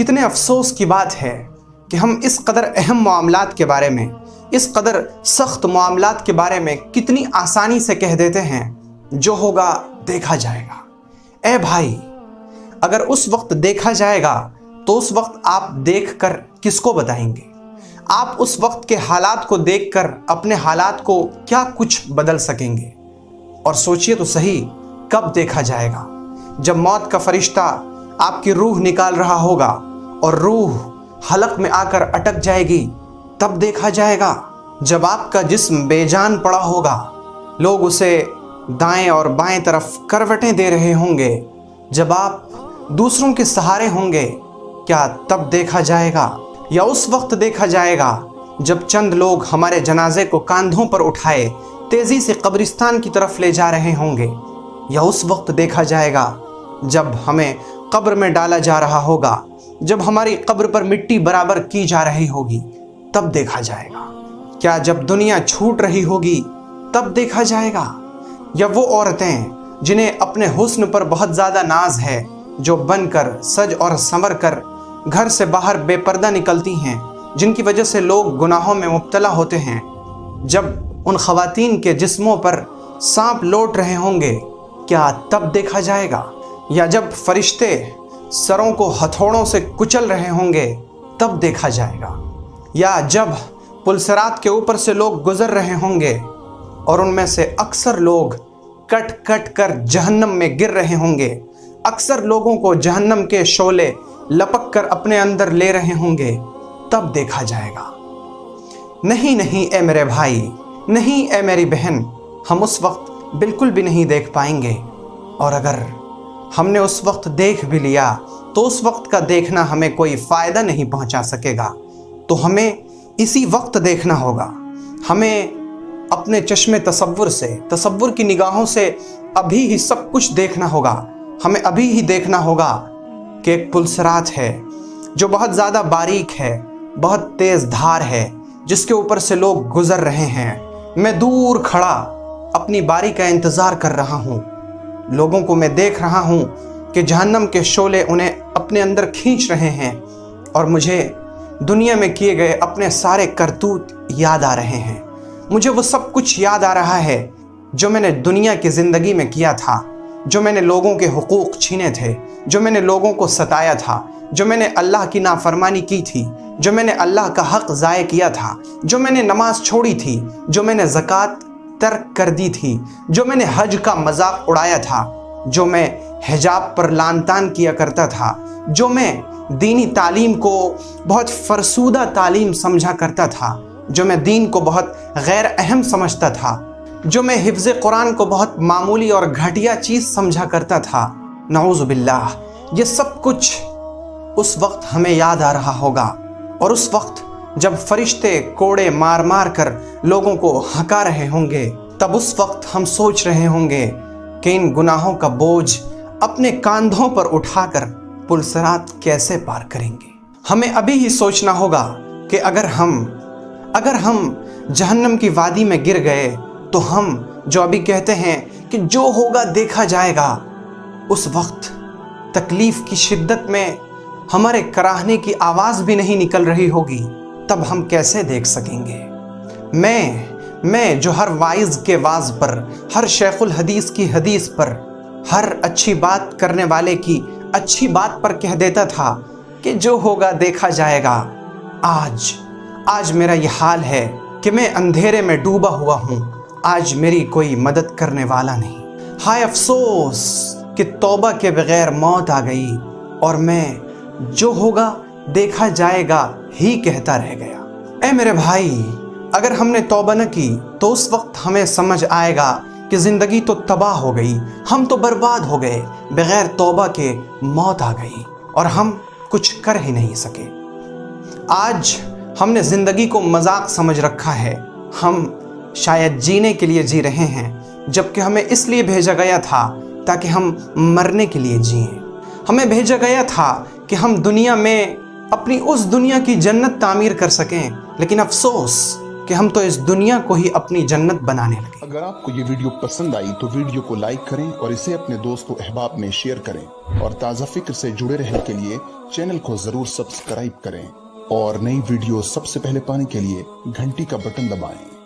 کتنے افسوس کی بات ہے کہ ہم اس قدر اہم معاملات کے بارے میں، اس قدر سخت معاملات کے بارے میں کتنی آسانی سے کہہ دیتے ہیں جو ہوگا دیکھا جائے گا۔ اے بھائی، اگر اس وقت دیکھا جائے گا تو اس وقت آپ دیکھ کر کس کو بتائیں گے؟ آپ اس وقت کے حالات کو دیکھ کر اپنے حالات کو کیا کچھ بدل سکیں گے؟ اور سوچئے تو صحیح، کب دیکھا جائے گا؟ جب موت کا فرشتہ آپ کی روح نکال رہا ہوگا اور روح حلق میں آ کر اٹک جائے گی، تب دیکھا جائے گا۔ جب آپ کا جسم بے جان پڑا ہوگا، لوگ اسے دائیں اور بائیں طرف کروٹیں دے رہے ہوں گے، جب آپ دوسروں کے سہارے ہوں گے، کیا تب دیکھا جائے گا؟ یا اس وقت دیکھا جائے گا جب چند لوگ ہمارے جنازے کو کاندھوں پر اٹھائے تیزی سے قبرستان کی طرف لے جا رہے ہوں گے؟ یا اس وقت دیکھا جائے گا جب ہمیں قبر میں ڈالا جا رہا ہوگا، جب ہماری قبر پر مٹی برابر کی جا رہی ہوگی، تب دیکھا جائے گا؟ کیا جب دنیا چھوٹ رہی ہوگی تب دیکھا جائے گا؟ یا وہ عورتیں جنہیں اپنے حسن پر بہت زیادہ ناز ہے، جو بن کر سج اور سنور کر گھر سے باہر بے پردہ نکلتی ہیں، جن کی وجہ سے لوگ گناہوں میں مبتلا ہوتے ہیں، جب ان خواتین کے جسموں پر سانپ لوٹ رہے ہوں گے، کیا تب دیکھا جائے گا؟ یا جب فرشتے سروں کو ہتھوڑوں سے کچل رہے ہوں گے، تب دیکھا جائے گا؟ یا جب پلسرات کے اوپر سے لوگ گزر رہے ہوں گے اور ان میں سے اکثر لوگ کٹ کٹ کر جہنم میں گر رہے ہوں گے، اکثر لوگوں کو جہنم کے شعلے لپک کر اپنے اندر لے رہے ہوں گے، تب دیکھا جائے گا؟ نہیں نہیں اے میرے بھائی، نہیں اے میری بہن، ہم اس وقت بالکل بھی نہیں دیکھ پائیں گے۔ اور اگر ہم نے اس وقت دیکھ بھی لیا تو اس وقت کا دیکھنا ہمیں کوئی فائدہ نہیں پہنچا سکے گا۔ تو ہمیں اسی وقت دیکھنا ہوگا، ہمیں اپنے چشم تصور کی نگاہوں سے ابھی ہی سب کچھ دیکھنا ہوگا۔ ہمیں ابھی ہی دیکھنا ہوگا کہ ایک پلسرات ہے جو بہت زیادہ باریک ہے، بہت تیز دھار ہے، جس کے اوپر سے لوگ گزر رہے ہیں۔ میں دور کھڑا اپنی باری کا انتظار کر رہا ہوں، لوگوں کو میں دیکھ رہا ہوں کہ جہنم کے شعلے انہیں اپنے اندر کھینچ رہے ہیں، اور مجھے دنیا میں کیے گئے اپنے سارے کرتوت یاد آ رہے ہیں۔ مجھے وہ سب کچھ یاد آ رہا ہے جو میں نے دنیا کی زندگی میں کیا تھا، جو میں نے لوگوں کے حقوق چھینے تھے، جو میں نے لوگوں کو ستایا تھا، جو میں نے اللہ کی نافرمانی کی تھی، جو میں نے اللہ کا حق ضائع کیا تھا، جو میں نے نماز چھوڑی تھی، جو میں نے زکوٰۃ ترک کر دی تھی، جو میں نے حج کا مذاق اڑایا تھا، جو میں حجاب پر لان تان کیا کرتا تھا، جو میں دینی تعلیم کو بہت فرسودہ تعلیم سمجھا کرتا تھا، جو میں دین کو بہت غیر اہم سمجھتا تھا، جو میں حفظ قرآن کو بہت معمولی اور گھٹیا چیز سمجھا کرتا تھا، نعوذ باللہ، یہ سب کچھ اس وقت ہمیں یاد آ رہا ہوگا۔ اور اس وقت جب فرشتے کوڑے مار مار کر لوگوں کو ہکا رہے ہوں گے، تب اس وقت ہم سوچ رہے ہوں گے کہ ان گناہوں کا بوجھ اپنے کاندھوں پر اٹھا کر پلسرات کیسے پار کریں گے۔ ہمیں ابھی ہی سوچنا ہوگا کہ اگر ہم جہنم کی وادی میں گر گئے تو ہم جو ابھی کہتے ہیں کہ جو ہوگا دیکھا جائے گا، اس وقت تکلیف کی شدت میں ہمارے کراہنے کی آواز بھی نہیں نکل رہی ہوگی، تب ہم کیسے دیکھ سکیں گے؟ میں جو ہر واعظ کے واعظ پر، ہر شیخ الحدیث کی حدیث پر، ہر اچھی بات کرنے والے کی اچھی بات پر کہہ دیتا تھا کہ جو ہوگا دیکھا جائے گا، آج میرا یہ حال ہے کہ میں اندھیرے میں ڈوبا ہوا ہوں، آج میری کوئی مدد کرنے والا نہیں۔ ہائے افسوس کہ توبہ کے بغیر موت آ گئی اور میں جو ہوگا دیکھا جائے گا ہی کہتا رہ گیا۔ اے میرے بھائی، اگر ہم نے توبہ نہ کی تو اس وقت ہمیں سمجھ آئے گا کہ زندگی تو تباہ ہو گئی، ہم تو برباد ہو گئے، بغیر توبہ کے موت آ گئی اور ہم کچھ کر ہی نہیں سکے۔ آج ہم نے زندگی کو مذاق سمجھ رکھا ہے، ہم شاید جینے کے لیے جی رہے ہیں، جبکہ ہمیں اس لیے بھیجا گیا تھا تاکہ ہم مرنے کے لیے جئیں۔ ہمیں بھیجا گیا تھا کہ ہم دنیا میں اپنی اس دنیا کی جنت تعمیر کر سکیں، لیکن افسوس کہ ہم تو اس دنیا کو ہی اپنی جنت بنانے لگے۔ اگر آپ کو یہ ویڈیو پسند آئی تو ویڈیو کو لائک کریں اور اسے اپنے دوست و احباب میں شیئر کریں، اور تازہ فکر سے جڑے رہنے کے لیے چینل کو ضرور سبسکرائب کریں، اور نئی ویڈیو سب سے پہلے پانے کے لیے گھنٹی کا بٹن دبائیں۔